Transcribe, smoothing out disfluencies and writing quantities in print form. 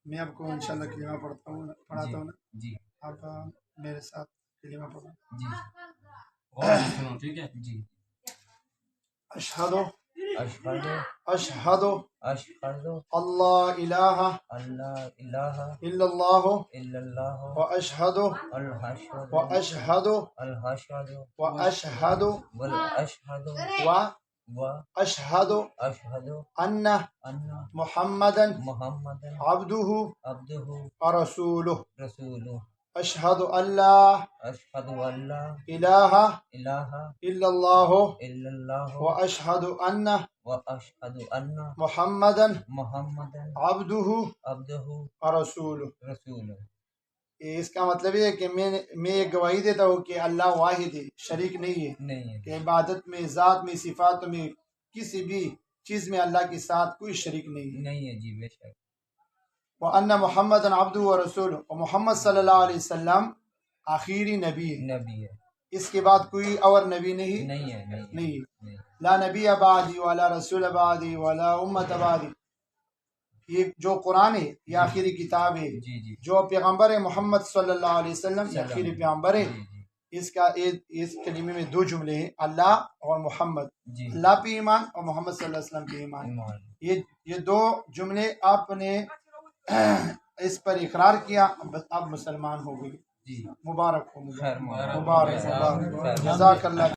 میں آپ کو انشاءاللہ کلمہ پڑھاتا ہوں نا، جی آپ میرے ساتھ کلمہ پڑھیں. جی اور سنو ٹھیک ہے جی. اشہد اشہد اشہد اشہد اللہ الہ اللہ الہ الا اللہ الا اللہ واشہد الحشد واشہد الحشد واشہد والاشہد واشہد اشہد ان ان محمدا محمد عبدہ عبدہ ورسولہ. رسولہ. اشہد ان لا اشہد ان لا الہ الہ الا اللہ الا اللہ واشہد ان واشہد ان محمدا محمد عبدہ عبدہ ورسولہ. رسولہ. اس کا مطلب یہ ہے کہ میں یہ گواہی دیتا ہوں کہ اللہ واحد ہے، شریک نہیں ہے، نہیں ہے کہ عبادت میں، ذات میں، صفات میں، کسی بھی چیز میں اللہ کے ساتھ کوئی شریک نہیں ہے. نہیں ہے جی بے شک. وَأَنَّ مُحَمَّدًا عَبْدُهُ وَرَسُولُهُ، اور محمد صلی اللہ علیہ وسلم آخری نبی ہے، نبی ہے. اس کے بعد کوئی اور نبی نہیں نہیں ہے نہیں لا نبی بعدی ولا رسول بعدی ولا امت بعدی. یہ جو قرآن ہے یہ آخری کتاب ہے. جی جی جو پیغمبر ہے محمد صلی اللہ علیہ وسلم یہ آخری پیغمبر ہے. جی جی اس کلمے میں دو جملے ہیں، اللہ اور محمد. جی اللہ پہ ایمان اور محمد صلی اللہ علیہ وسلم پہ ایمان. یہ دو جملے آپ نے اس پر اقرار کیا، بس آپ مسلمان ہو گئے. جی مبارک ہو، خیر مبارک جزاک اللہ.